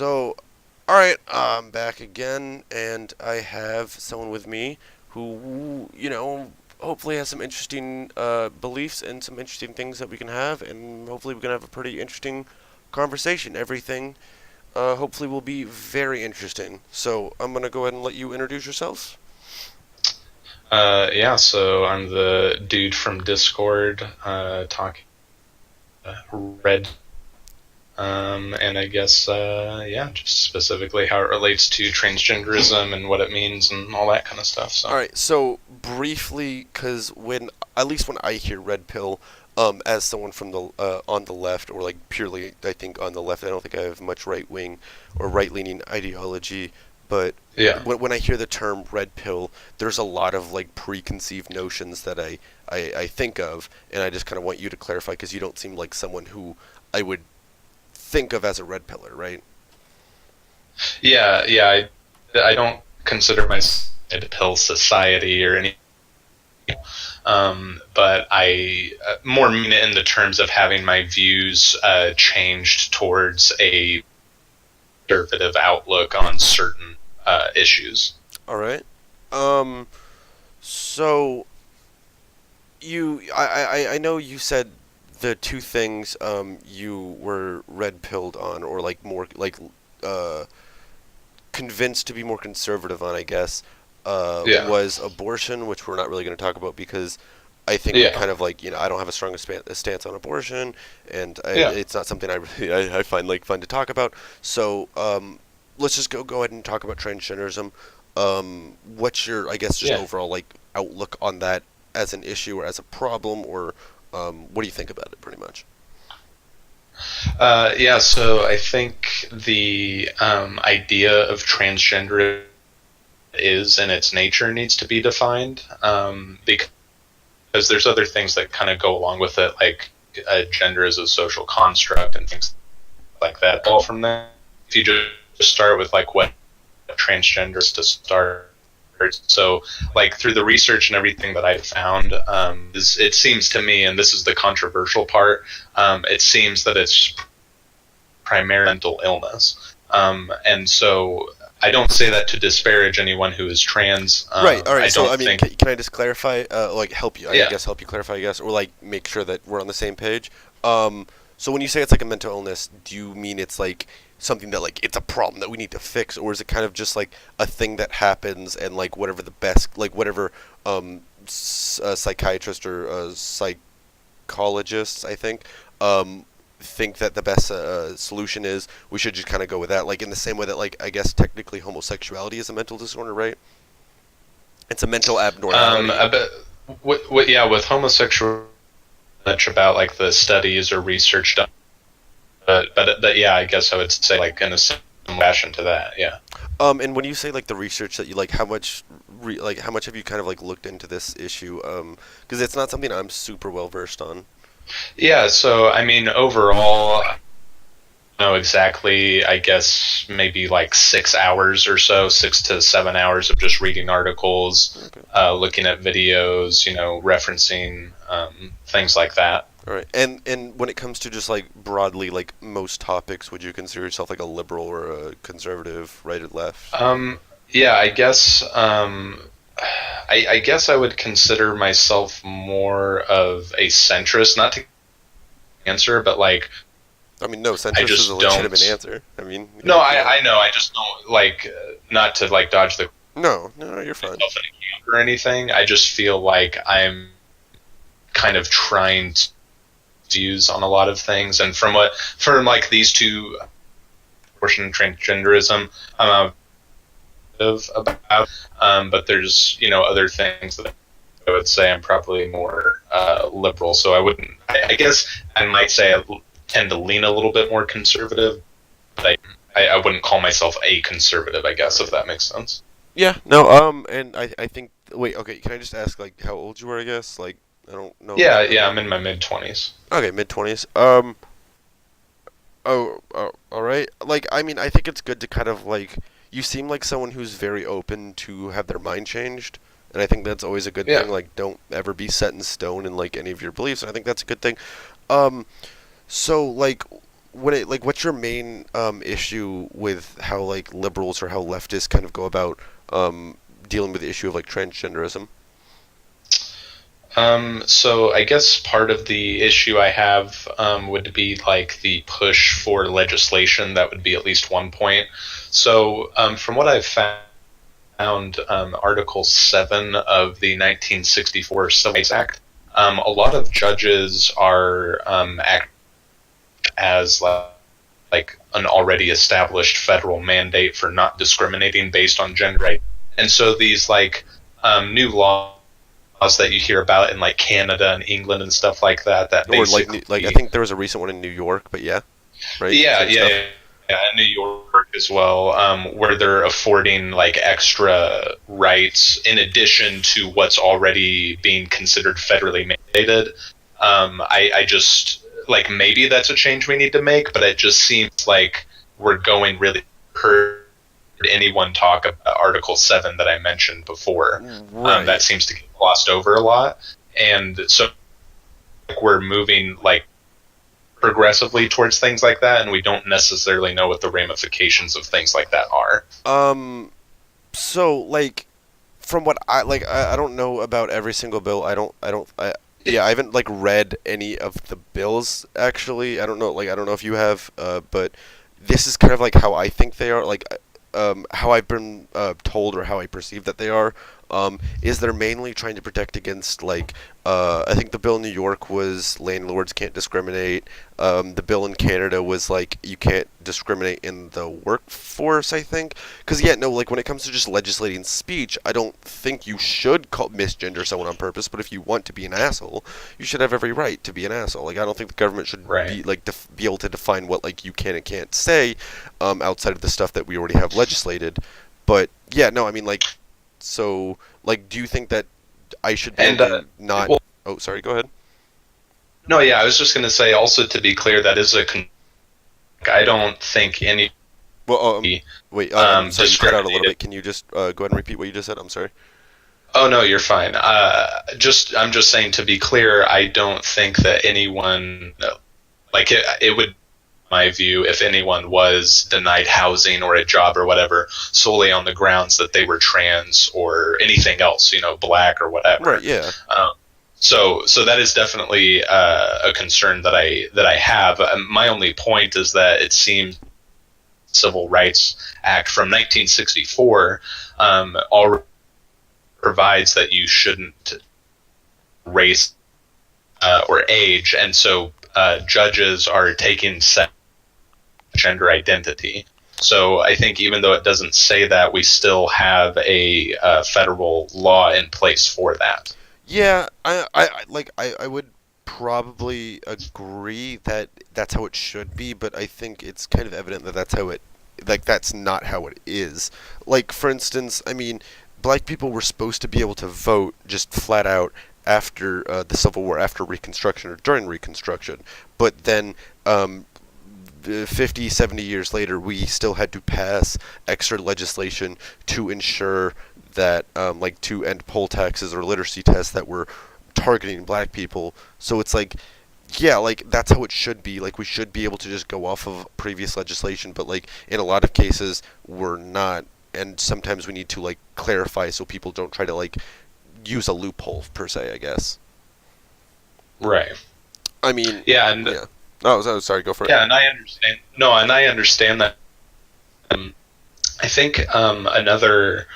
So, alright, I'm back again, and I have someone with me who, hopefully has some interesting beliefs and some interesting things that we can have, and hopefully we can have a pretty interesting conversation. Everything, hopefully, will be very interesting. So, I'm going to go ahead and let you introduce yourself. Yeah, so I'm the dude from Discord, talking red, and I guess, yeah, just specifically how it relates to transgenderism and what it means and all that kind of stuff. So, Alright, so briefly, because at least when I hear red pill, as someone from the on the left, or like purely, I think on the left, I don't think I have much right wing or right leaning ideology. But yeah. when I hear the term red pill, there's a lot of like preconceived notions that I think of, and I just kind of want you to clarify because you don't seem like someone who I would think of as a red pillar, right? I don't consider myself a pill society or any, but I more mean it in the terms of having my views changed towards a conservative outlook on certain issues. All right. Um. So I know you said the two things you were red pilled on, or like more like uh convinced to be more conservative on, I guess, Yeah, was abortion, which we're not really going to talk about because I think we yeah, kind of like, I don't have a strong stance on abortion, and yeah, it's not something I really I find like fun to talk about. So let's just go ahead and talk about transgenderism. What's your, I guess, just yeah. overall like outlook on that as an issue or as a problem, or what do you think about it, pretty much? Yeah, so I think the idea of transgender is in its nature needs to be defined, because there's other things that kind of go along with it, like gender as a social construct and things like that. All from that, if you just start with like what transgender is to start. So, like through the research and everything that I found, it seems to me, and this is the controversial part, it seems that it's primary mental illness. And so I don't say that to disparage anyone who is trans. Right. All right. I So, don't I mean, think, can I just clarify, like, help you? I yeah, guess help you clarify, I guess, or like make sure that we're on the same page. So when you say it's like a mental illness, do you mean it's like something that like it's a problem that we need to fix, or is it kind of just like a thing that happens and like whatever the best, like whatever psychiatrist or psychologists, I think that the best solution is we should just kind of go with that, like in the same way that like I guess technically homosexuality is a mental disorder, right? It's a mental abnormality. I bet, yeah, with homosexual, much about like the studies or research done, but yeah, I guess I would say like in a similar fashion to that, yeah. And when you say like the research that you like, how much have you kind of like looked into this issue? Because it's not something I'm super well versed on. Yeah, so I mean, overall, I don't know exactly. I guess maybe like 6 hours or so, 6 to 7 hours of just reading articles, Okay. looking at videos, referencing things like that. All right. And when it comes to just like broadly like most topics, would you consider yourself like a liberal or a conservative, right or left? Yeah, I guess. I guess I would consider myself more of a centrist, not to answer, but like I mean, no, I centrist is a just legitimate don't. answer. I mean, No, yeah. I know. I just don't like not to like dodge the No, no, no, you're fine. myself in a camp or anything. I just feel like I'm kind of trying to views on a lot of things, and from like these two, abortion and transgenderism, I'm about. But there's other things that I would say I'm probably more liberal. So I wouldn't. I guess I might say I tend to lean a little bit more conservative. But I wouldn't call myself a conservative. I guess if that makes sense. Yeah, no, and I think, wait, okay, can I just ask like how old you were, I guess? Like, I don't know Yeah, that. yeah. I'm in my mid 20s. Okay, mid 20s. Oh, all right. Like, I mean, I think it's good to kind of like you seem like someone who's very open to have their mind changed, and I think that's always a good Yeah. thing. Like, don't ever be set in stone in like any of your beliefs. And I think that's a good thing. Um, so like, what's your main issue with how like liberals or how leftists kind of go about dealing with the issue of like transgenderism? So I guess part of the issue I have would be like the push for legislation. That would be at least one point. So from what I've found, Article 7 of the 1964 Civil Rights Act, a lot of judges are act as like an already established federal mandate for not discriminating based on gender. Right? And so these like new laws that you hear about in like Canada and England and stuff like that. That Or basically, like I think there was a recent one in New York, but yeah, right? yeah, Same yeah, stuff. yeah, yeah, in New York as well, where they're affording like extra rights in addition to what's already being considered federally mandated. I just like maybe that's a change we need to make, but it just seems like we're going really heard anyone talk about Article 7 that I mentioned before. That Right. seems to get glossed over a lot. And so like, we're moving like progressively towards things like that, and we don't necessarily know what the ramifications of things like that are. Um. So like, from what I don't know about every single bill. Yeah, I haven't like read any of the bills actually. I don't know. Like, I don't know if you have. But this is kind of like how I think they are. Like, how I've been told or how I perceive that they are. Is they're mainly trying to protect against like I think the bill in New York was landlords can't discriminate. The bill in Canada was like you can't discriminate in the workforce. I think because yeah, no, like when it comes to just legislating speech, I don't think you should misgender someone on purpose. But if you want to be an asshole, you should have every right to be an asshole. Like I don't think the government should Right. be like be able to define what like you can and can't say outside of the stuff that we already have legislated. But yeah, no, I mean like so like do you think that I should be able And to not? well, Oh, sorry. Go ahead. no, yeah, I was just going to say also to be clear, that is I don't think any Well, wait. I'm sorry. You cut out a little discriminated. bit. Can you just go ahead and repeat what you just said? I'm sorry. Oh no, you're fine. I'm just saying to be clear, I don't think that anyone like it would my view, if anyone was denied housing or a job or whatever, solely on the grounds that they were trans or anything else, black or Right. whatever. Yeah. So that is definitely a concern that I have. My only point is that it seems Civil Rights Act from 1964 already provides that you shouldn't race or age, and so judges are taking gender identity. So I think even though it doesn't say that, we still have a federal law in place for that. Yeah. I would probably agree that that's how it should be, but I think it's kind of evident that that's not how it is. Like for instance, I mean, black people were supposed to be able to vote just flat out after the Civil War, after Reconstruction or during Reconstruction, but then 50, 70 years later, we still had to pass extra legislation to ensure that, like, to end poll taxes or literacy tests that were targeting black people. So it's like, yeah, like, that's how it should be. Like, we should be able to just go off of previous legislation, but, like, in a lot of cases, we're not. And sometimes we need to, like, clarify so people don't try to, like, use a loophole, per se, I guess. Right. I mean, Yeah, and yeah. Oh, sorry, go for it. yeah, and I understand. No, and I understand that. I think another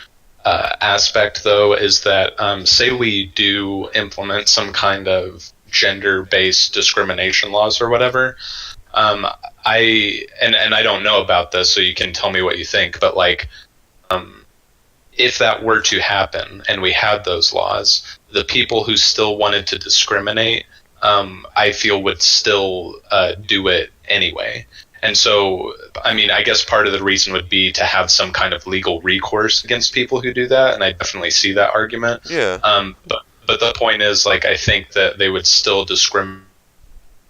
aspect, though, is that say we do implement some kind of gender-based discrimination laws or whatever. I don't know about this, so you can tell me what you think. But like, if that were to happen and we had those laws, the people who still wanted to discriminate, I feel would still do it anyway. And so, I mean, I guess part of the reason would be to have some kind of legal recourse against people who do that, and I definitely see that argument. Yeah. But the point is, like, I think that they would still discriminate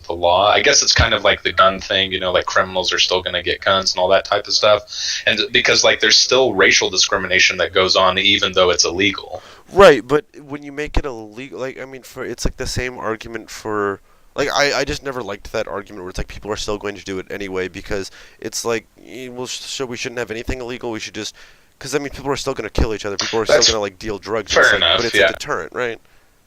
the law. I guess it's kind of like the gun thing, like criminals are still going to get guns and all that type of stuff. And because, like, there's still racial discrimination that goes on even though it's illegal. Right, but when you make it illegal, like I mean, for it's like the same argument for Like I just never liked that argument where it's like people are still going to do it anyway because it's like well so we shouldn't have anything illegal. We should just because I mean people are still going to kill each other. People are still going That's to like deal drugs. It's fair like but enough. it's a Yeah. deterrent, right?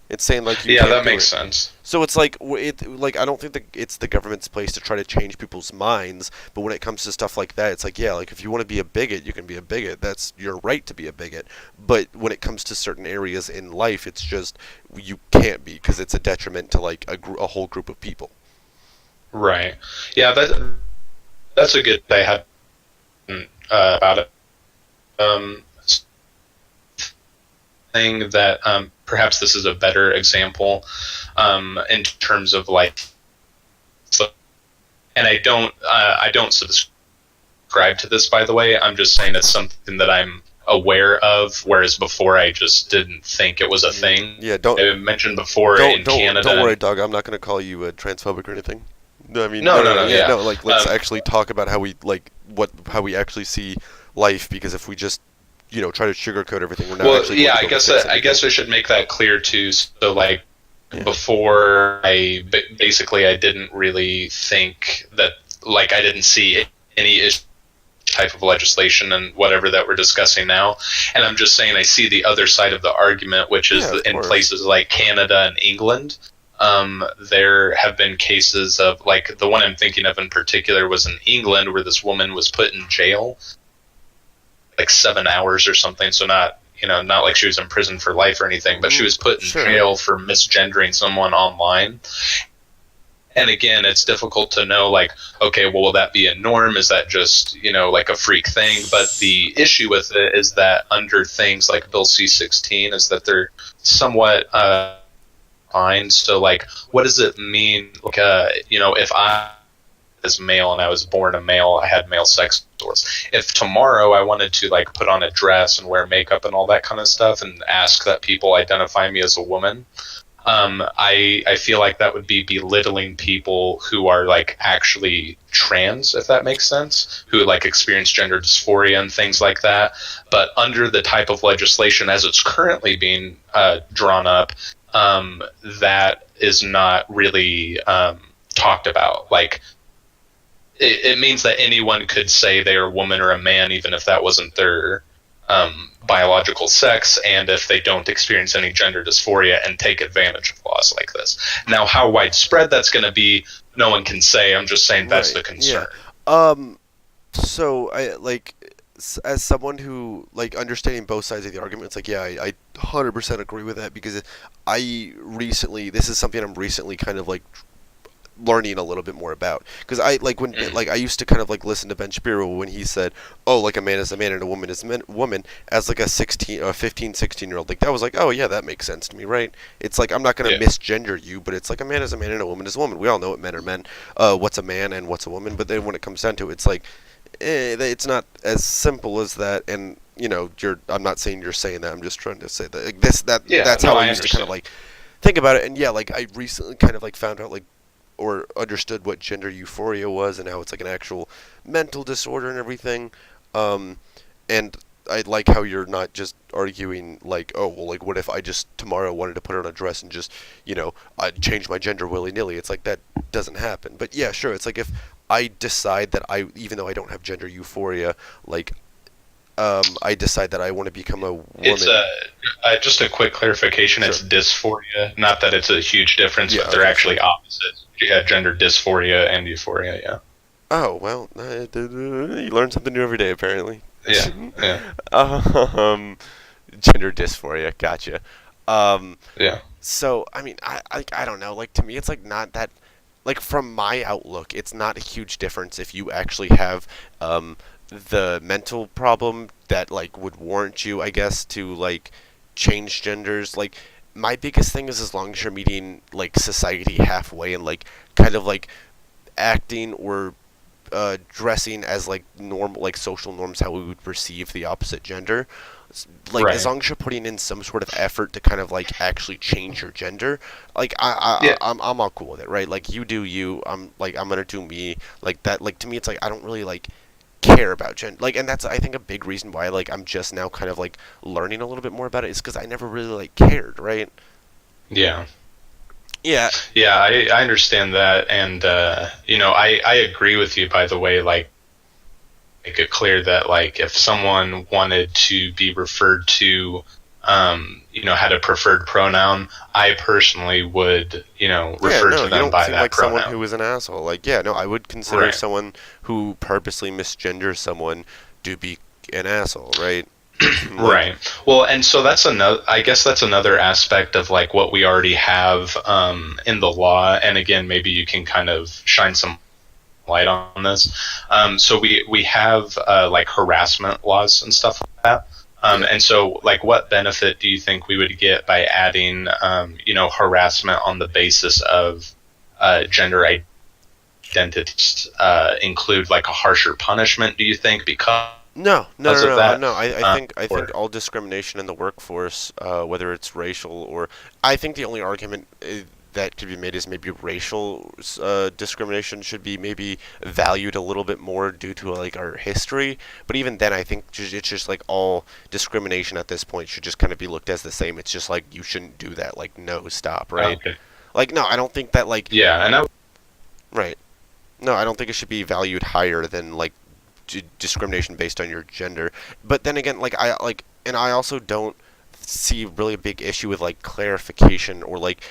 It's saying like you Yeah, can't that do makes it. sense. So it's like like I don't think that it's the government's place to try to change people's minds, but when it comes to stuff like that, it's like yeah, like if you want to be a bigot, you can be a bigot. That's your right to be a bigot. But when it comes to certain areas in life, it's just you can't be because it's a detriment to like a whole group of people. Right. Yeah, that's a good they had about it. Um, thing that perhaps this is a better example in terms of like, and I don't subscribe to this, by the way. I'm just saying it's something that I'm aware of, whereas before I just didn't think it was a thing. Yeah, don't I mentioned before don't in don't Canada. don't worry, dog. I'm not going to call you transphobic or anything. No, I mean, No, yeah, yeah. no. Like, let's Um, actually talk about how we like how we actually see life. Because if we just, try to sugarcoat everything, we're not well, actually yeah, going to be able to fix I guess anything. I should make that clear too. So, like, Yeah. before basically I didn't really think that, like, I didn't see any type of legislation and whatever that we're discussing now. And I'm just saying I see the other side of the argument, which is Yeah, of in course. places like Canada and England. There have been cases of, like, the one I'm thinking of in particular was in England, where this woman was put in jail like 7 hours or something. So not like she was in prison for life or anything, but she was put in Sure. jail for misgendering someone online. And again, it's difficult to know, like, okay, well, will that be a norm? Is that just, like a freak thing? But the issue with it is that under things like Bill C-16 is that they're somewhat fine. So, like, what does it mean? Like, if I as male and I was born a male, I had male sex organs. If tomorrow I wanted to, like, put on a dress and wear makeup and all that kind of stuff and ask that people identify me as a woman, I feel like that would be belittling people who are, like, actually trans, if that makes sense, who, like, experience gender dysphoria and things like that. But under the type of legislation as it's currently being drawn up, that is not really talked about. Like, it means that anyone could say they are a woman or a man, even if that wasn't their biological sex, and if they don't experience any gender dysphoria, and take advantage of laws like this. Now, how widespread that's going to be, no one can say. I'm just saying that's Right. the Yeah. concern. So I like as someone who like understanding both sides of the argument, it's like yeah, I 100% agree with that because I recently this is something I'm recently kind of like learning a little bit more about because I like when Mm. like I used to kind of like listen to Ben Shapiro when he said oh like a man is a man and a woman is a woman as like a 16 or 15 16-year old like that was like oh yeah that makes sense to me, right? It's like I'm not going to Yeah. misgender you, but it's like a man is a man and a woman is a woman. We all know what men are men, what's a man and what's a woman, but then when it comes down to it, it's like it's not as simple as that. And I'm not saying you're saying that, I'm just trying to say that like, Yeah. that's No, how I I used to kind of understand. like think about it. And yeah, like I recently kind of like found out like or understood what gender euphoria was and how it's like an actual mental disorder and everything. Um, and I like how you're not just arguing like, oh, well, like what if I just tomorrow wanted to put on a dress and just, I'd change my gender willy nilly. It's like that doesn't happen. But yeah, sure. It's like if I decide that even though I don't have gender euphoria, like, I decide that I want to become a It's woman. just a quick clarification. Sure. It's dysphoria. Not that it's a huge difference, Yeah. but they're Okay. actually Sure. opposites. You have gender dysphoria and euphoria. Yeah. Oh well, you learn something new every day apparently. Yeah. Yeah. um, Gender dysphoria, gotcha. Um, Yeah. so I mean, I don't know. Like to me, it's like not that. Like from my outlook, it's not a huge difference if you actually have the mental problem that like would warrant you, I guess, to like change genders. Like my biggest thing is as long as you're meeting like society halfway and like kind of like acting or dressing as like normal, like social norms, how we would perceive the opposite gender. Like as Right. long as you're putting in some sort of effort to kind of like actually change your gender, like Yeah. I'm all cool with it, right? Like you do you, I'm gonna do me, like that. Like to me, it's like I don't really like care about gender, like, and that's I think a big reason why like I'm just now kind of like learning a little bit more about it is because I never really like cared, right? Yeah. Yeah, Yeah, I understand that, and I agree with you. By the way, like, make it clear that like if someone wanted to be referred to, had a preferred pronoun, I personally would, yeah, refer no, to you them don't by seem that like someone pronoun. who is an asshole. Like, yeah, no, I would consider Right. someone who purposely misgenders someone to be an asshole, right? Like, Right. Well, and so that's another. I guess that's another aspect of like what we already have in the law. And again, maybe you can kind of shine some light on this. So we have like harassment laws and stuff like that. yeah. And so, like, what benefit do you think we would get by adding, harassment on the basis of gender identities? Include like a harsher punishment? Do you think because No, no, no, of no, that? no. I think Or all discrimination in the workforce, whether it's racial or, I think the only argument that could be made is maybe racial discrimination should be maybe valued a little bit more due to like our history. But even then, I think it's just like all discrimination at this point should just kind of be looked as the same. It's just like you shouldn't do that. Like, no, stop, right? okay, Like, no, I don't think that like yeah, and I right. No, I don't think it should be valued higher than like discrimination based on your gender. But then again, and I also don't see really a big issue with like clarification or like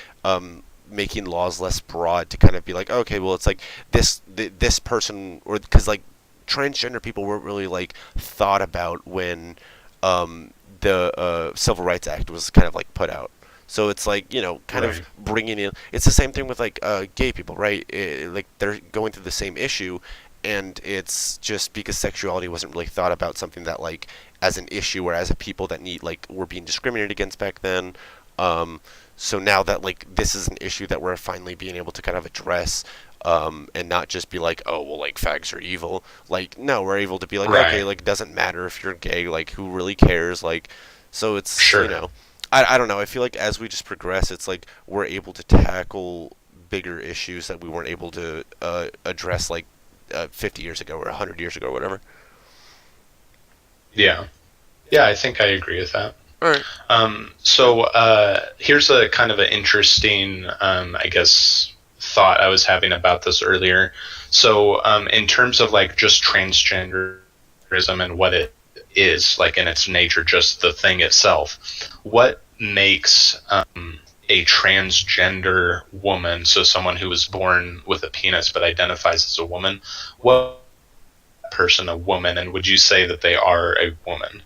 making laws less broad to kind of be like, okay, well, it's like this person, or because like transgender people weren't really like thought about when the Civil Rights Act was kind of like put out. So it's like, kind of right, bringing in. It's the same thing with like gay people, right? Like they're going through the same issue, and it's just because sexuality wasn't really thought about something that like as an issue or as a people that need like were being discriminated against back then. Um, so now that like this is an issue that we're finally being able to kind of address, and not just be like, oh well, like fags are evil. Like, no, we're able to be like, okay, right, like it doesn't matter if you're gay. Like, who really cares? Like, so it's sure, I don't know. I feel like as we just progress, it's like we're able to tackle bigger issues that we weren't able to address like 50 years ago or 100 years ago or whatever. yeah, yeah. I think I agree with that. All right. So here's a kind of an interesting, I guess, thought I was having about this earlier. So in terms of like just transgenderism and what it is, like in its nature, just the thing itself, what makes a transgender woman, so someone who was born with a penis but identifies as a woman, what person a woman, and would you say that they are a woman?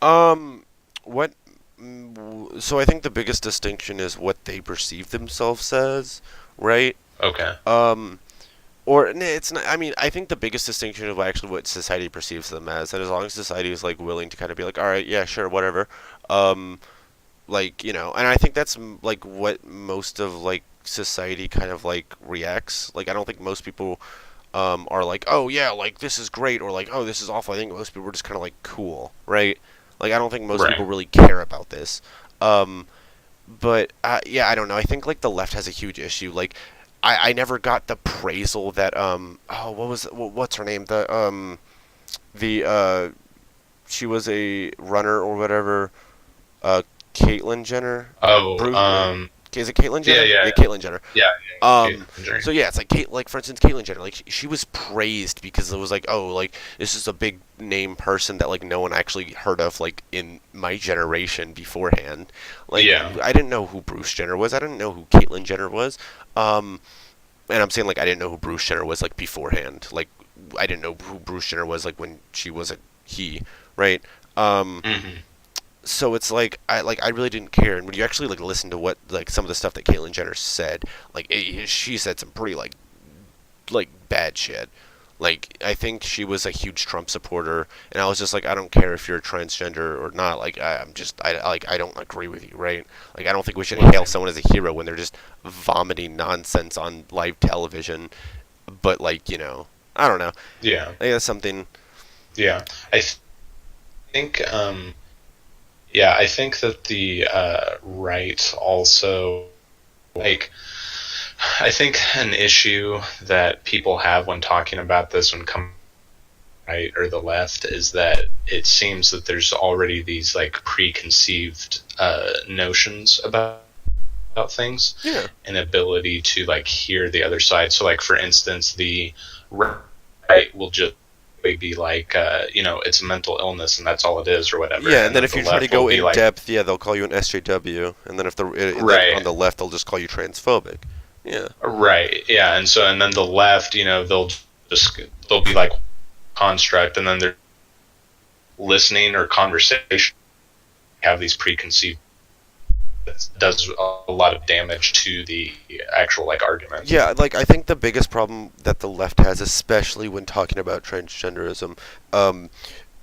Um, what? So I think the biggest distinction is what they perceive themselves as, right? Okay. Um, or it's not. I mean, I think the biggest distinction is actually what society perceives them as, and as long as society is like willing to kind of be like, all right, yeah, sure, whatever. Um, like and I think that's like what most of like society kind of like reacts. Like, I don't think most people are like, oh yeah, like this is great, or like, oh, this is awful. I think most people are just kind of like, cool, right? Like, I don't think most Right. people really care about this. Um, but yeah, I don't know. I think like the left has a huge issue. Like, I never got the praisal that oh, what's her name, the she was a runner or whatever, uh, Caitlyn Jenner. Oh, Bruce, is it Caitlyn yeah, Jenner? yeah, Yeah, Caitlyn Jenner. yeah, yeah. Um, Injury. so yeah, it's like like for instance, Caitlyn Jenner. Like, she was praised because it was like, oh, like this is a big name person that like no one actually heard of like in my generation beforehand. Like, Yeah, I didn't know who Bruce Jenner was. I didn't know who Caitlyn Jenner was. Um, and I'm saying like I didn't know who Bruce Jenner was like beforehand. Like, I didn't know who Bruce Jenner was like when she was a he, right? Um, hmm, so it's like I really didn't care. And when you actually like listen to what like some of the stuff that Caitlyn Jenner said, like she said some pretty like bad shit. Like, I think she was a huge Trump supporter, and I was just like, I don't care if you're transgender or not. Like, I don't agree with you, right? Like, I don't think we should hail right. someone as a hero when they're just vomiting nonsense on live television. But like, I don't know. Yeah, I think that's something. yeah. Think, yeah, I think that the right also, like, I think an issue that people have when talking about this when coming right or the left is that it seems that there's already these like preconceived notions about about things, Yeah. an ability to like hear the other side. So like for instance, the right will just be like it's a mental illness and that's all it is or whatever, Yeah, and and then then if the you try to left will go be in like depth, yeah, they'll call you an SJW, and then if then on right, the left they'll just call you transphobic. Yeah. right, yeah, and then the left, just they'll be like construct, and then they're listening or conversation have these preconceived that does a lot of damage to the actual like argument. Yeah, like I think the biggest problem that the left has, especially when talking about transgenderism,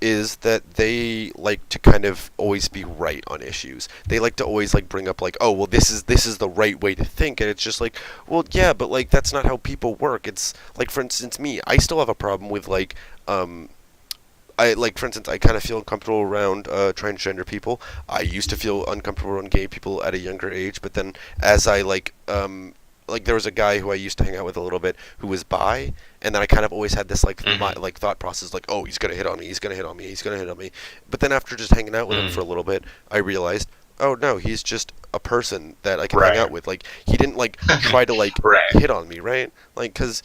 is that they like to kind of always be right on issues. They like to always like bring up like, oh well, this is the right way to think, and it's just like, well, yeah, but like that's not how people work. It's like, for instance, me, I still have a problem with like, I like, for instance, I kind of feel uncomfortable around transgender people. I used to feel uncomfortable around gay people at a younger age, but then as I like there was a guy who I used to hang out with a little bit who was bi, and then I kind of always had this like like thought process like, oh, he's gonna hit on me, he's gonna hit on me, he's gonna hit on me. But then after just hanging out with him for a little bit, I realized, oh no, he's just a person that I can hang out with. Like he didn't like try to like Right. hit on me, right? Like because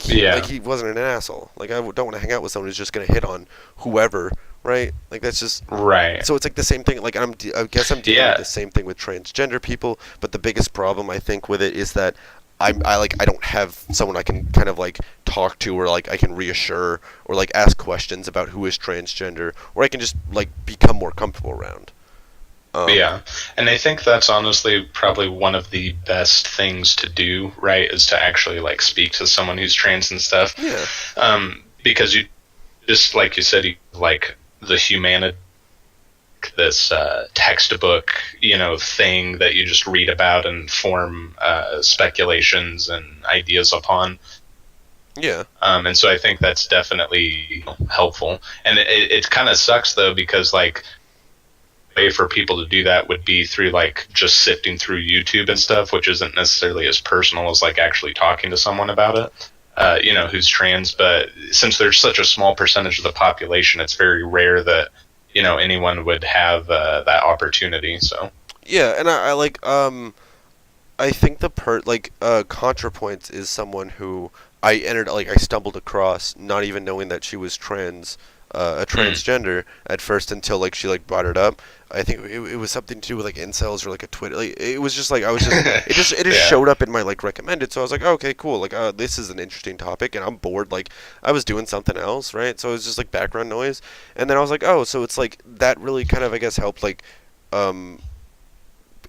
Yeah. like he wasn't an asshole. Like I don't want to hang out with someone who's just gonna hit on whoever, right? Like that's just Right. so it's like the same thing. Like I guess I'm dealing Yeah. with the same thing with transgender people, but the biggest problem I think with it is that I don't have someone I can kind of like talk to, or like I can reassure or like ask questions about who is transgender, or I can just like become more comfortable around. Yeah, and I think that's honestly probably one of the best things to do, right? Is to actually like speak to someone who's trans and stuff. Yeah. Because you just like you said, you like the humanity, this textbook, thing that you just read about and form speculations and ideas upon. Yeah. And so I think that's definitely helpful. And it kind of sucks though, because like way for people to do that would be through like just sifting through YouTube and stuff, which isn't necessarily as personal as like actually talking to someone about it, who's trans. But since there's such a small percentage of the population, it's very rare that anyone would have that opportunity. So Yeah, and I like I think the ContraPoints is someone who I stumbled across, not even knowing that she was a transgender at first, until like she like brought it up. I think it was something to do with like incels or like a Twitter. Like it was just like I was just it just Yeah. showed up in my like recommended. So I was like, okay, cool. Like this is an interesting topic, and I'm bored. Like I was doing something else, right? So it was just like background noise, and then I was like, oh, so it's like that really kind of I guess helped like um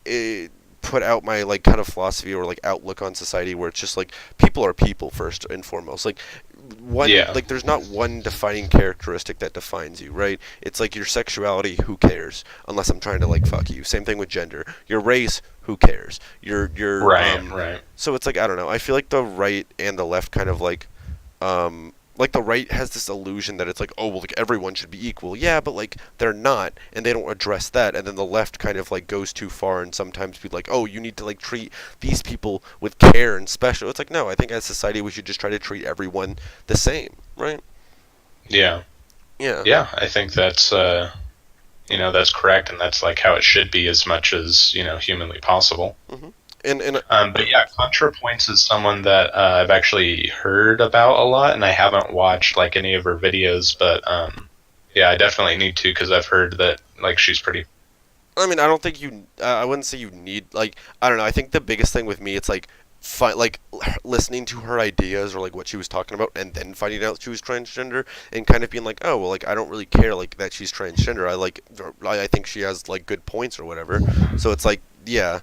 it put out my like kind of philosophy or like outlook on society, where it's just like people are people first and foremost. Like Yeah. like there's not one defining characteristic that defines you, right? It's like your sexuality, who cares? Unless I'm trying to like fuck you. Same thing with gender. Your race, who cares? Your Right. Right. So it's like I don't know. I feel like the right and the left kind of like the right has this illusion that it's like, oh well, like everyone should be equal. Yeah, but like they're not, and they don't address that. And then the left kind of like goes too far and sometimes be like, oh, you need to like treat these people with care and special. It's like, no, I think as society we should just try to treat everyone the same, right? Yeah. Yeah. Yeah. I think that's that's correct, and that's like how it should be as much as humanly possible. And But yeah, ContraPoints is someone that I've actually heard about a lot, and I haven't watched like any of her videos, but yeah, I definitely need to, because I've heard that like she's pretty. I mean, I don't think you. I wouldn't say you need like. I don't know. I think the biggest thing with me, it's like, listening to her ideas or like what she was talking about, and then finding out she was transgender, and kind of being like, oh well, like I don't really care like that she's transgender. I think she has like good points or whatever. So it's like, yeah.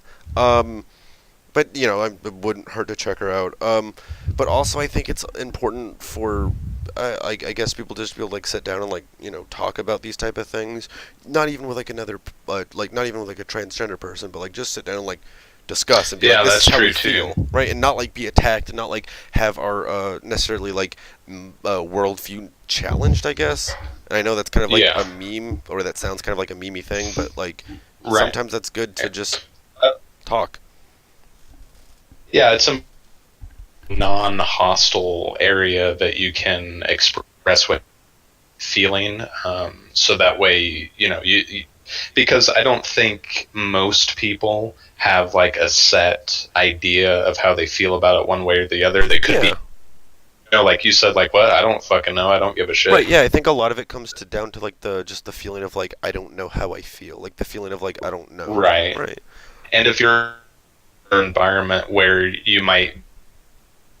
But it wouldn't hurt to check her out. But also I think it's important for I guess people just be able to like sit down and like talk about these type of things. Not even with like another not even with like a transgender person, but like just sit down and like discuss and be Yeah, like, this that's is how true we feel, too. right? And not like be attacked and not like have our necessarily like worldview challenged, I guess. And I know that's kind of like Yeah. a meme, or that sounds kind of like a memey thing, but like Right. sometimes that's good to just Uh, talk. Yeah, it's a non-hostile area that you can express what feeling, so that way because I don't think most people have like a set idea of how they feel about it one way or the other. They could be, Yeah. like you said, like, what? I don't fucking know. I don't give a shit. Right, yeah, I think a lot of it comes to down to like the feeling of like I don't know how I feel. Like the feeling of like I don't know. Right. Right. And if you're in an environment where you might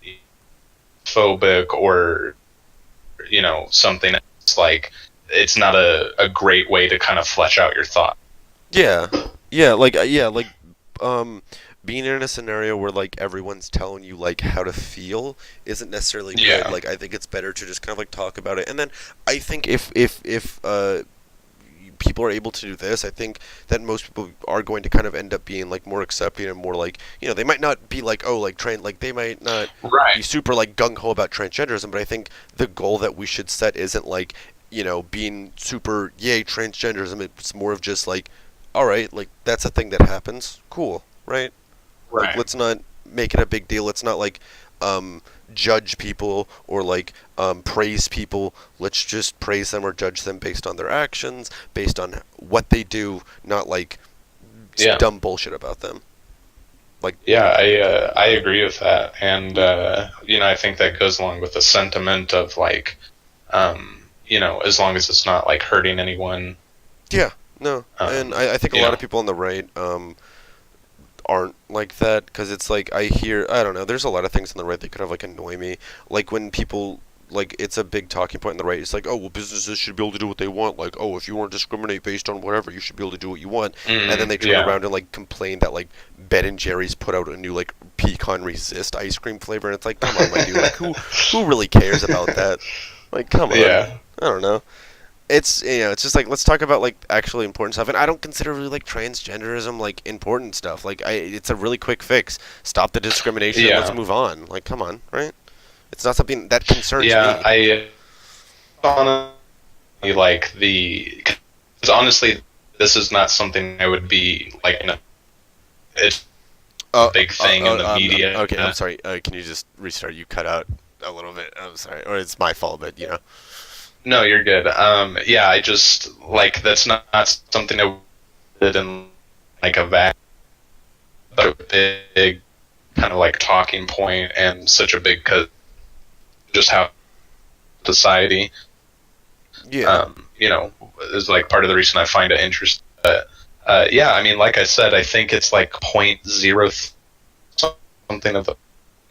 be phobic or, something that's like, it's not a great way to kind of flesh out your thought. Yeah. Yeah, like being in a scenario where like everyone's telling you like how to feel isn't necessarily good. Yeah. Like I think it's better to just kind of like talk about it. And then I think if people are able to do this, I think that most people are going to kind of end up being like more accepting and more like, they might not be like, oh, like like they might not be Right. super like gung ho about transgenderism, but I think the goal that we should set isn't like, being super yay transgenderism. It's more of just like, all right, like that's a thing that happens. Cool, right? Like Right. let's not make it a big deal. Let's not like judge people or like praise people. Let's just praise them or judge them based on their actions, based on what they do, not like Yeah. dumb bullshit about them. Like Yeah, I agree with that, and I think that goes along with the sentiment of like, as long as it's not like hurting anyone. yeah, no, and I think a lot of people on the right aren't like that because it's like I don't know, there's a lot of things on the right that kind of like annoy me, like when people like it's a big talking point on the right. It's like, oh well, businesses should be able to do what they want. Like, oh, if you want to discriminate based on whatever, you should be able to do what you want. And then they turn Yeah. around and like complain that like Ben and Jerry's put out a new like pecan resist ice cream flavor, and it's like, come on, my dude, like who really cares about that? Like, come on. Yeah. I don't know. It's it's just like let's talk about like actually important stuff, and I don't consider really like transgenderism like important stuff. Like it's a really quick fix. Stop the discrimination. And Yeah. let's move on. Like, come on, right? It's not something that concerns Yeah, me. I honestly like because honestly, this is not something I would be like. It's a big thing in the media. Okay, I'm sorry. Can you just restart? You cut out a little bit. I'm sorry, or it's my fault, but No, you're good. Yeah, I just like that's not something I did in like a but a big kind of like talking point and such a big just how society, Yeah. is like part of the reason I find it interesting. But yeah, I mean, like I said, I think it's like point zero something of the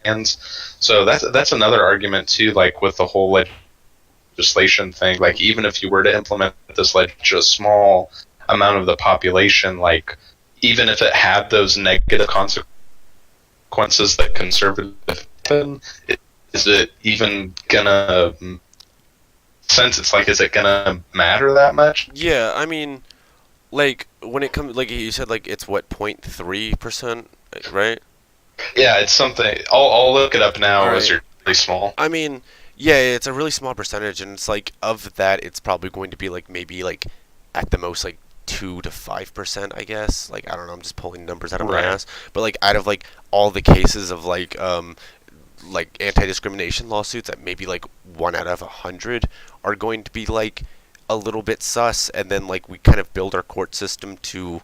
hands. So that's another argument too. Like with the whole legislation thing, like even if you were to implement this just small amount of the population, like even if it had those negative consequences that conservative is it even gonna sense it's like is it gonna matter that much? Yeah, I mean, like when it comes, like you said, like it's what 0.3%, right? Yeah, it's something. I'll look it up now. All As right. you're really small. I mean, yeah, it's a really small percentage, and it's like of that, it's probably going to be like maybe like at the most like 2 to 5%, I guess. Like I don't know, I'm just pulling numbers out of my Right. ass, but like out of like all the cases of like anti-discrimination lawsuits, that maybe like 1 out of 100 are going to be like a little bit sus, and then like we kind of build our court system to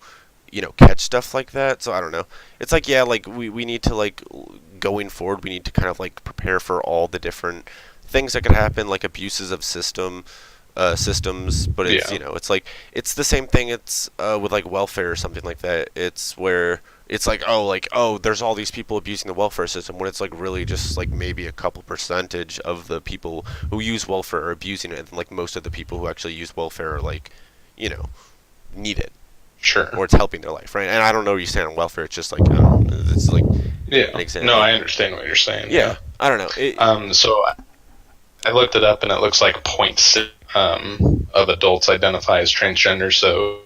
catch stuff like that. So I don't know. It's like, yeah, like we need to like going forward, we need to kind of like prepare for all the different things that could happen, like abuses of systems. But it's Yeah. it's like it's the same thing. It's with like welfare or something like that. It's where it's like, oh, there's all these people abusing the welfare system, when it's like really just like maybe a couple percentage of the people who use welfare are abusing it, and like most of the people who actually use welfare are like, need it, Sure. or it's helping their life, right? And I don't know where you stand on welfare. It's just like it's like Yeah. an example. No, I understand what you're saying. Yeah, I don't know. So I looked it up, and it looks like 0.6 of adults identify as transgender. So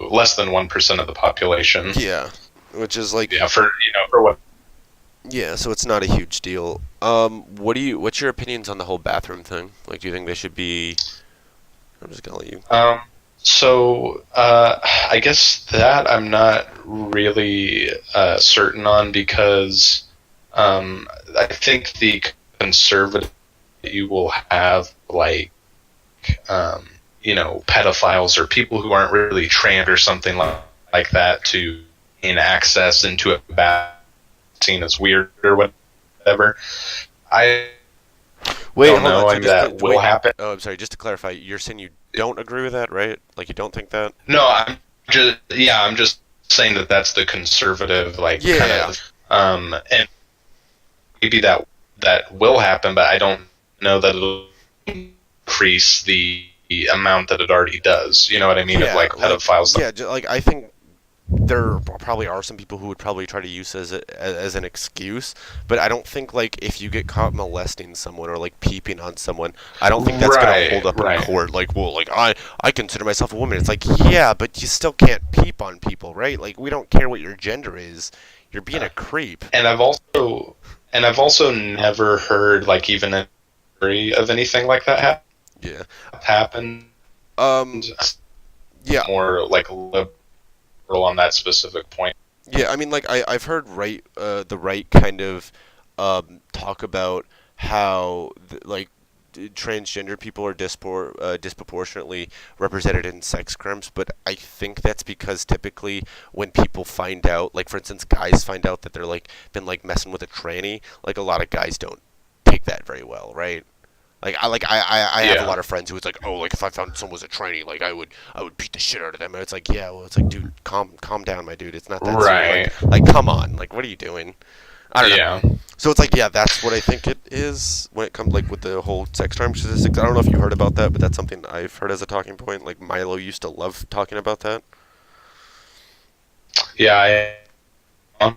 less than 1% of the population. Yeah, which is like Yeah. For what? yeah, so it's not a huge deal. What's your opinions on the whole bathroom thing? Like, do you think they should be? I'm just gonna let you. So I guess that I'm not really certain on because I think the conservative you will have like pedophiles or people who aren't really trained or something like that to gain access into a vaccine as weird or whatever. I Wait, don't hold on. know. So I mean, that will happen. oh, I'm sorry. Just to clarify, you're saying you don't agree with that, right? Like you don't think that? No, I'm just saying that that's the conservative kind Yeah. of and maybe that will happen, but I don't know that it'll increase the amount that it already does. You know what I mean? Of Yeah, like pedophiles. like I think there probably are some people who would probably try to use as as an excuse, but I don't think like if you get caught molesting someone or like peeping on someone, I don't think that's gonna hold up in court. Like, well, like I consider myself a woman. It's like, yeah, but you still can't peep on people, right? Like we don't care what your gender is. You're being a creep. And I've also never heard like even a story of anything like that Yeah. happened. Um. Yeah. More like liberal on that specific point. Yeah, I mean, like I've heard the right kind of talk about how transgender people are disproportionately represented in sex crimes, but I think that's because typically when people find out, like for instance, guys find out that they're like been like messing with a tranny, like a lot of guys don't take that very well, right? I have a lot of friends who was like, oh, like if I found someone was a tranny, like I would beat the shit out of them. And it's like, yeah, well, it's like, dude, calm down, my dude. It's not that right. serious. Like, come on, like, what are you doing? I don't know. Yeah. So it's like, yeah, that's what I think it is when it comes like with the whole sex crime statistics. I don't know if you heard about that, but that's something I've heard as a talking point. Like Milo used to love talking about that. Yeah, I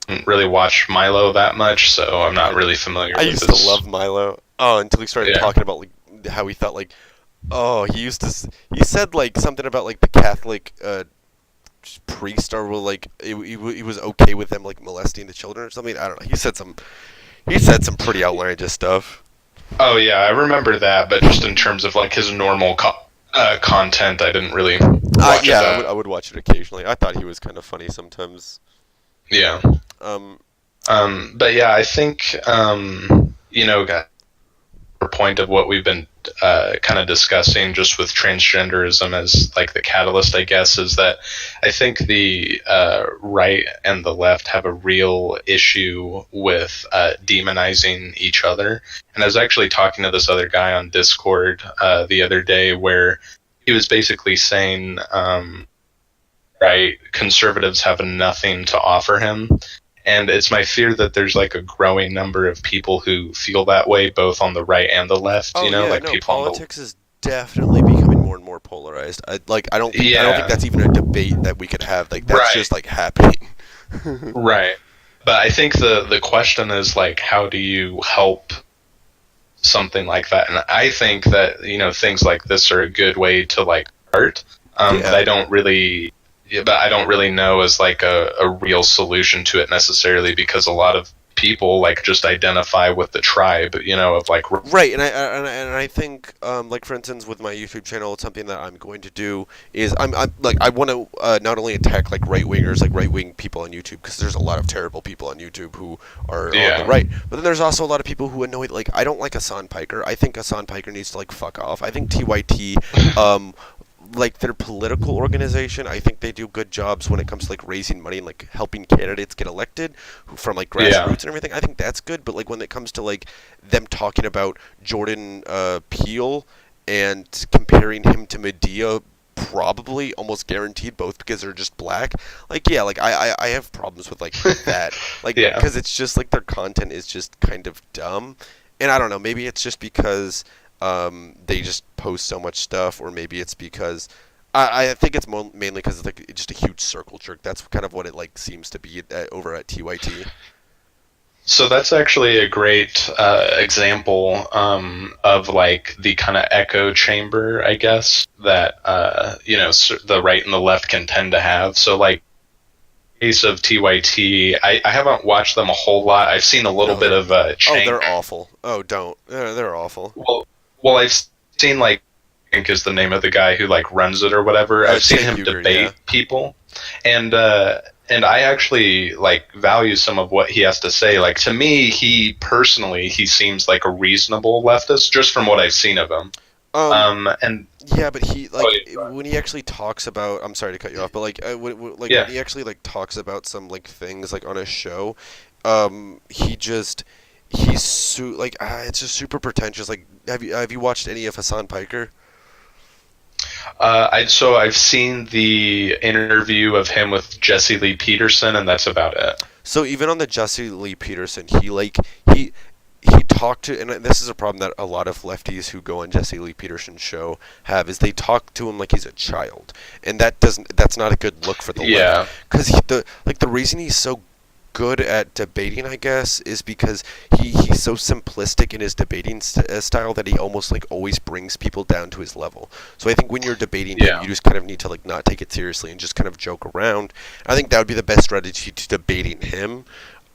don't really watch Milo that much, so I'm not really familiar I with used this. to love Milo. Oh, until he started talking about like how he thought like, oh, he said like something about like the Catholic priest or like he was okay with them like molesting the children or something. I don't know. He said some pretty outlandish stuff. Oh yeah, I remember that, but just in terms of like his normal content, I didn't really watch that. I would watch it occasionally. I thought he was kind of funny sometimes. Yeah. Um. But yeah, I think point of what we've been kind of discussing just with transgenderism as like the catalyst, I guess, is that I think the right and the left have a real issue with demonizing each other. And I was actually talking to this other guy on Discord the other day where he was basically saying, right, conservatives have nothing to offer him. And it's my fear that there's like a growing number of people who feel that way, both on the right and the left. Oh, like no, people politics is definitely becoming more and more polarized. I don't think that's even a debate that we could have. Like that's just like happening. Right. But I think the question is like, how do you help something like that? And I think that things like this are a good way to like start. But I don't really. Yeah, but I don't really know as like a real solution to it necessarily, because a lot of people like just identify with the tribe, of like right. And I think like for instance with my YouTube channel, it's something that I'm going to do is I'm like I want to not only attack like right wingers, like right wing people on YouTube, because there's a lot of terrible people on YouTube who are on the right, but then there's also a lot of people who annoy. Like I don't like Hassan Piker. I think Hassan Piker needs to like fuck off. I think TYT like their political organization, I think they do good jobs when it comes to like raising money and like helping candidates get elected from like grassroots and everything. I think that's good, but like when it comes to like them talking about Jordan Peele and comparing him to Medea, probably almost guaranteed, both because they're just black. Like like I have problems with like that, like because it's just like their content is just kind of dumb, and I don't know, maybe it's just because they just post so much stuff, or maybe it's because I think it's mainly because it's like just a huge circle jerk. That's kind of what it like seems to be over at TYT. So that's actually a great example of like the kind of echo chamber, I guess, that the right and the left can tend to have. So like case of TYT, I haven't watched them a whole lot. I've seen a little bit of Chang. Oh, they're awful. Oh, don't. They're awful. Well, I've seen like I think is the name of the guy who like runs it or whatever. I've seen him debate people, and I actually like value some of what he has to say. Like to me, he seems like a reasonable leftist just from what I've seen of him. Um, And yeah, but he oh like yeah, when he actually talks about. I'm sorry to cut you off, but like when yeah. he actually like talks about some like things like on a show, he just like it's just super pretentious. Like, have you watched any of Hassan Piker? I've seen the interview of him with Jesse Lee Peterson, and that's about it. So even on the Jesse Lee Peterson, he he talked to, and this is a problem that a lot of lefties who go on Jesse Lee Peterson's show have, is they talk to him like he's a child, and that's not a good look for the left, Yeah, because the reason he's so good at debating, I guess, is because he's so simplistic in his debating style that he almost like always brings people down to his level. So I think when you're debating him, yeah, you just kind of need to like not take it seriously and just kind of joke around. I think that would be the best strategy to debating him.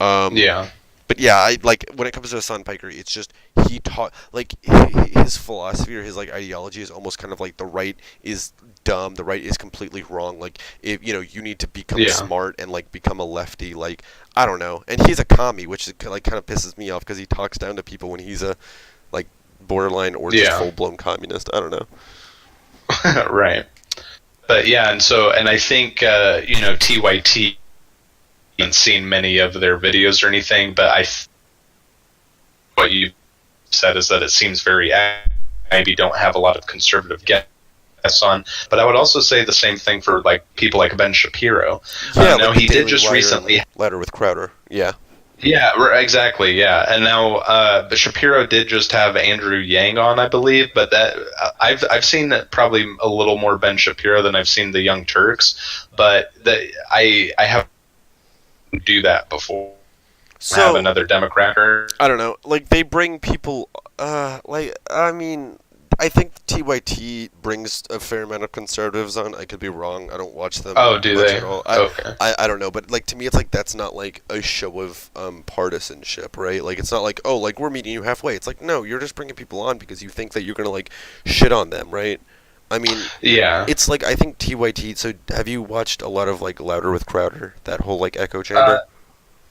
Um, yeah, but yeah, I like when it comes to Hassan Piker, it's just he taught like his philosophy or his like ideology is almost kind of like the right is dumb, the right is completely wrong. Like if you need to become yeah. smart and like become a lefty. Like I don't know, and he's a commie, which like kind of pisses me off because he talks down to people when he's a like borderline or just Yeah. full blown communist. I don't know. Right. But yeah, and I think TYT haven't seen many of their videos or anything, but what you said is that it seems very maybe don't have a lot of conservative guests on. But I would also say the same thing for like people like Ben Shapiro. Yeah, Now like the he did Daily just Wire and recently. Ladder with Crowder. Yeah. Yeah, exactly. Yeah, and now but Shapiro did just have Andrew Yang on, I believe. But that I've seen that probably a little more Ben Shapiro than I've seen the Young Turks. But I have to do that before have So another Democrat. Or, I don't know. Like they bring people. Like I mean, I think TYT brings a fair amount of conservatives on. I could be wrong. I don't watch them oh, do much they? at all. Okay. I don't know. But like to me, it's like that's not like a show of partisanship, right? Like it's not like oh, like we're meeting you halfway. It's like no, you're just bringing people on because you think that you're gonna like shit on them, right? I mean, Yeah. it's like I think TYT. So have you watched a lot of like Louder with Crowder? That whole like echo Uh, chamber.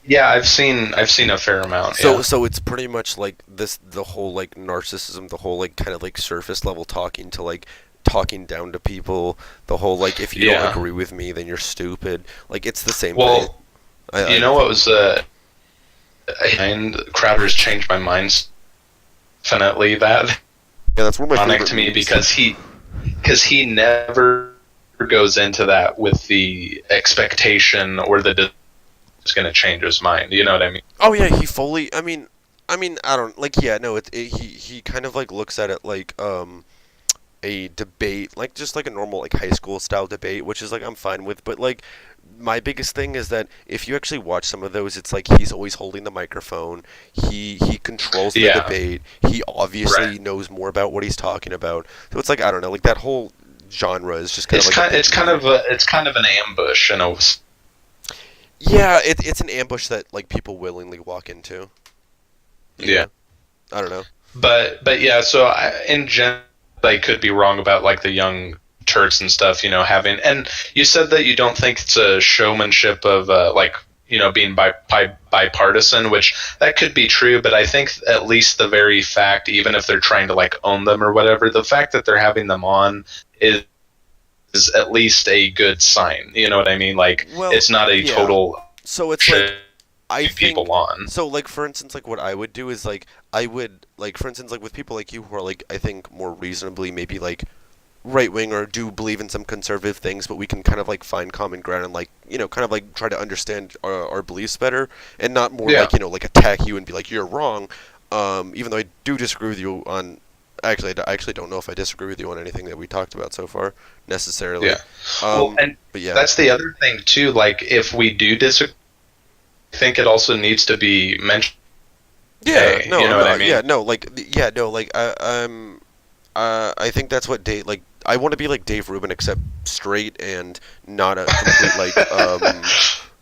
yeah, I've seen a fair amount. So Yeah. so it's pretty much like this the whole like narcissism, the whole like kind of like surface level talking to like talking down to people, the whole like if you don't Yeah. agree with me then you're stupid. Like it's the same thing. Well, I you know what was and Crowder's changed my mind definitely that yeah, that's one of my ironic favorite to me memes. because he never goes into that with the expectation or the is going to change his mind. You know what I mean? Oh yeah, he fully I mean I don't like yeah, no, he kind of like looks at it like a debate, like just like a normal like high school style debate, which is like I'm fine with. But like my biggest thing is that if you actually watch some of those, it's like he's always holding the microphone. He controls the Yeah. debate. He Right. obviously knows more about what he's talking about. So it's like I don't know, like that whole genre is just kind of It's like a kind. bit It's kind weird. of. It's kind of an ambush, Yeah, it's an ambush that like people willingly walk into. Yeah. Yeah, I don't know. But yeah. So in general, I could be wrong about like the Young Turks and stuff. Having and you said that you don't think it's a showmanship of like being bipartisan, which that could be true. But I think at least the very fact, even if they're trying to like own them or whatever, the fact that they're having them on is at least a good sign. You know what I mean? Like Well, it's not a yeah. total So it's like shit I think people on. so. Like for instance, like what I would do is like I would like for instance like with people like you who are like I think more reasonably maybe like right wing or do believe in some conservative things, but we can kind of like find common ground and like kind of like try to understand our beliefs better and not more Yeah, like like attack you and be like you're wrong. Even though I do disagree with you on. Actually, I actually don't know if I disagree with you on anything that we talked about so far necessarily. yeah. Well, and But yeah. that's the other thing too. Like if we do disagree, I think it also needs to be mentioned. Yeah, Hey, no, you know I'm what I not. mean? Yeah, no, like, yeah, no, like, I think that's what Dave, like, I want to be like Dave Rubin, except straight and not a complete like,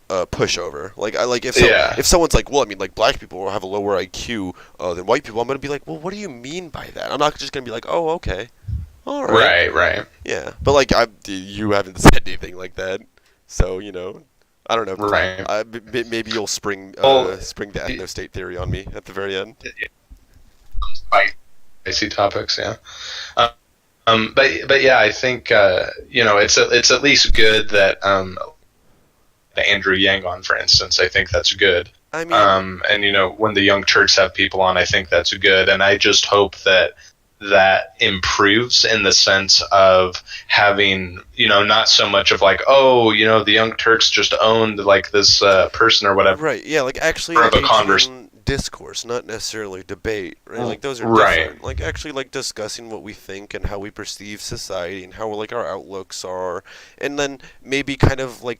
pushover. Like, I like Yeah. if someone's like, well, I mean, like, black people will have a lower IQ than white people. I'm gonna be like, well, what do you mean by that? I'm not just gonna be like, oh, okay, all right, Right. Right. yeah. But like, you haven't said anything like that, so I don't know. Right. Maybe you'll spring Well, spring the ethno state theory on me at the very end. Dicey topics. Yeah. But yeah, I think it's at least good that the Andrew Yang on, for instance. I think that's good. I mean, And when the Young Turks have people on, I think that's good. And I just hope that that improves in the sense of having not so much of like, oh, the Young Turks just owned like this person or whatever. right, yeah, like actually More of a engaging converse. in discourse, not necessarily debate, right? Like those are Right. different. Like actually like discussing what we think and how we perceive society and how like our outlooks are, and then maybe kind of like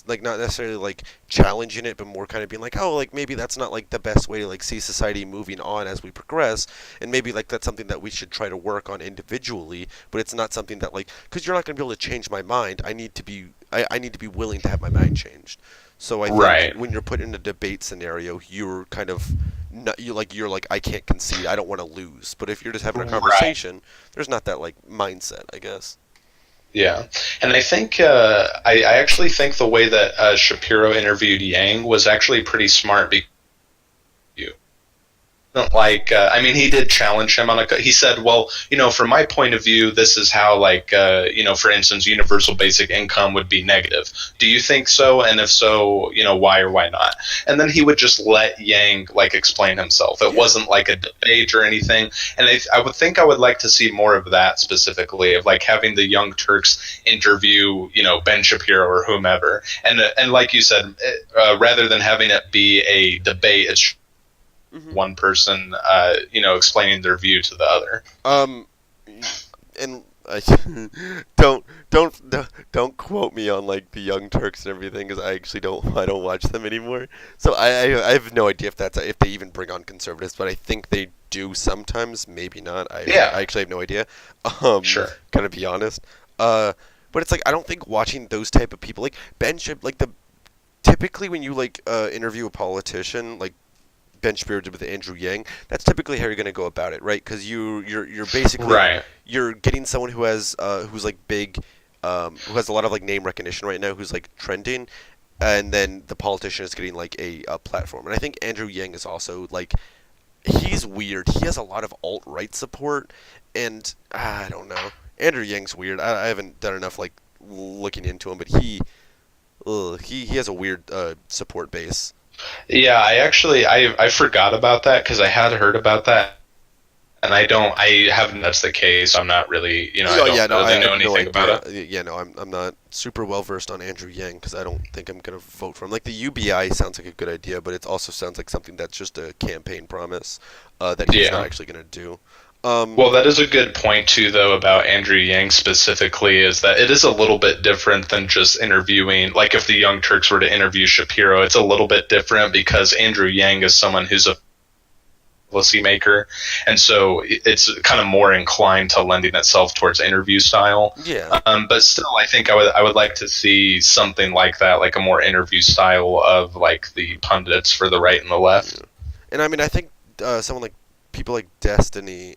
like not necessarily like challenging it, but more kind of being like, oh, like maybe that's not like the best way to like see society moving on as we progress, and maybe like that's something that we should try to work on individually, but it's not something that like because you're not going to be able to change my mind. I need to be willing to have my mind changed. So I think Right. when you're put in a debate scenario, you're kind of not, you're like I can't concede. I don't want to lose. But if you're just having a Right. conversation, there's not that like mindset, I guess. Yeah, and I think I actually think the way that Shapiro interviewed Yang was actually pretty smart. Because like I mean, he did challenge him on a. He said, well, from my point of view, this is how like for instance, universal basic income would be negative. Do you think so? And if so, why or why not? And then he would just let Yang like explain himself. It Yeah. wasn't like a debate or anything. And I would think I would like to see more of that, specifically of like having the Young Turks interview Ben Shapiro or whomever. And like you said, rather than having it be a debate, it's hmm one person, explaining their view to the other. Um, and I don't quote me on like the Young Turks and everything because I actually don't watch them anymore. So I have no idea if they even bring on conservatives, but I think they do sometimes. Maybe not. I Yeah, actually have no idea. Um, sure. Gonna be honest. Uh, but it's like I don't think watching those type of people like Ben Ship like the typically when you like interview a politician like Ben Shapiro did with Andrew Yang, that's typically how you're going to go about it, right? Because you're basically Right. you're getting someone who has who's like big, who has a lot of like name recognition right now, who's like trending, and then the politician is getting like a platform. And I think Andrew Yang is also like he's weird. He has a lot of alt right support, and I don't know. Andrew Yang's weird. I haven't done enough like looking into him, but he has a weird support base. Yeah, I forgot about that because I had heard about that, and I haven't. That's the case. I'm not really, I Oh yeah, don't no, I really know have no anything about idea. it. Yeah, no, I'm not super well versed on Andrew Yang because I don't think I'm gonna vote for him. Like the UBI sounds like a good idea, but it also sounds like something that's just a campaign promise that he's not Yeah. actually gonna do. Um, Well, that is a good point too, though, about Andrew Yang specifically, is that it is a little bit different than just interviewing. Like, if the Young Turks were to interview Shapiro, it's a little bit different because Andrew Yang is someone who's a policymaker, and so it's kind of more inclined to lending itself towards interview style. yeah, But still, I think I would like to see something like that, like a more interview style of like the pundits for the right and the yeah. left. And I mean, I think someone like people like Destiny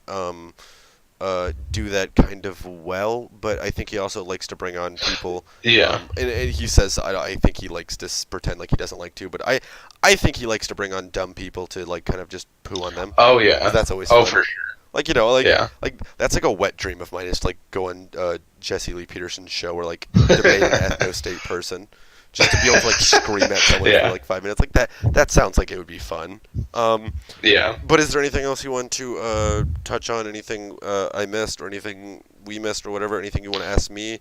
do that kind of well, but I think he also likes to bring on people. Yeah. And he says I think he likes to pretend like he doesn't like to, but I think he likes to bring on dumb people to like kind of just poo on them Oh because yeah. that's always Oh, fun. for sure. Like Yeah. like that's like a wet dream of mine is to like go on Jesse Lee Peterson's show or like debate an ethno state person. Just to be able to like scream at someone for Yeah. like 5 minutes, like that sounds like it would be fun. Yeah. But is there anything else you want to touch on? Anything I missed, or anything we missed, or whatever? Anything you want to ask me?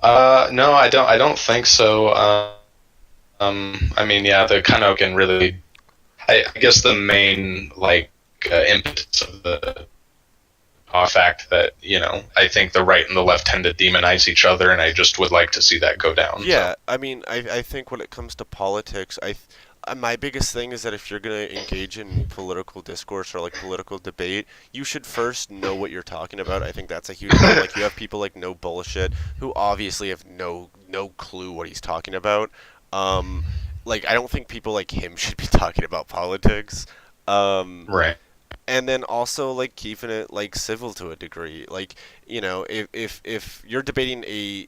No, I don't. I don't think so. I mean, yeah, the kind of can really. I guess the main like impetus of the fact that I think the right and the left tend to demonize each other, and I just would like to see that go down. So. Yeah, I mean, I think when it comes to politics, my biggest thing is that if you're going to engage in political discourse or like political debate, you should first know what you're talking about. I think that's a huge thing. Like you have people like No Bullshit who obviously have no clue what he's talking about. Um, like I don't think people like him should be talking about politics. Um, Right. and then also like keeping it like civil to a degree. Like if you're debating a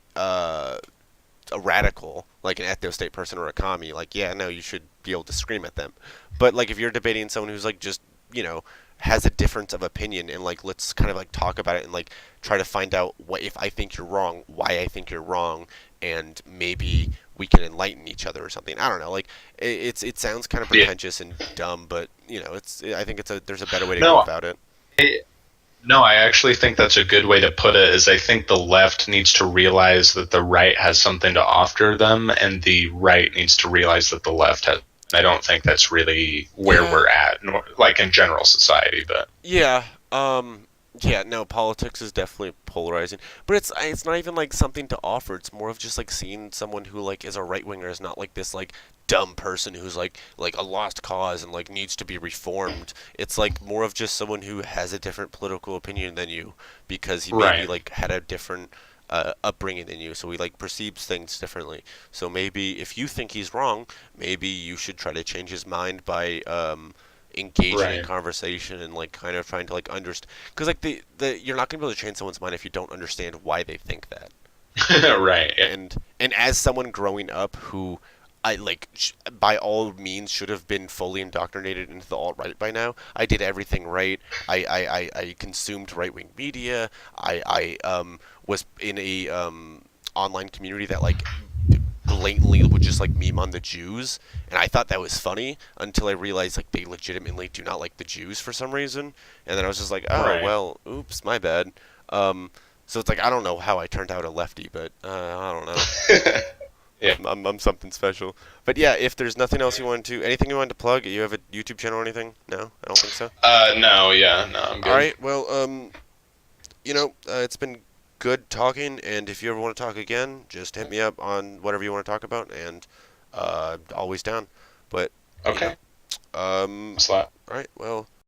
radical, like an ethno state person or a commie, like yeah, no, you should be able to scream at them. But like if you're debating someone who's like just you know, has a difference of opinion, and like let's kind of like talk about it and like try to find out what if I think you're wrong, why I think you're wrong, and maybe we can enlighten each other or something. I don't know. Like it sounds kind of Yeah. pretentious and dumb, but I think there's a better way to go No, about it. I, no, I actually think that's a good way to put it. Is I think the left needs to realize that the right has something to offer them, and the right needs to realize that the left has. I don't think that's really where Yeah, we're at, like in general society. But yeah, yeah. No, politics is definitely polarizing, but it's not even like something to offer. It's more of just like seeing someone who like is a right winger is not like this like dumb person who's like a lost cause and like needs to be reformed. It's like more of just someone who has a different political opinion than you because he maybe right, like had a different upbringing than you, so he like perceives things differently. So maybe if you think he's wrong, maybe you should try to change his mind by engaging in right, conversation and like kind of trying to like understand, because like the you're not gonna be able to change someone's mind if you don't understand why they think that. right. Yeah. And as someone growing up who I like by all means should have been fully indoctrinated into the alt right by now. I did everything right. I consumed right wing media. I was in a online community that like blatantly would just like meme on the Jews, and I thought that was funny until I realized like they legitimately do not like the Jews for some reason, and then I was just like, oh Right. well, oops, my bad. Um, so it's like I don't know how I turned out a lefty, but I don't know. Yeah. I'm something special. But yeah, if there's nothing else you wanted to, anything you wanted to plug, you have a YouTube channel or anything? No, I don't think so. No. Yeah. No. I'm All good. right, well, it's been good talking, and if you ever want to talk again, just hit me up on whatever you want to talk about, and always down. But you know, Okay. um, Thanks a lot. all right, well.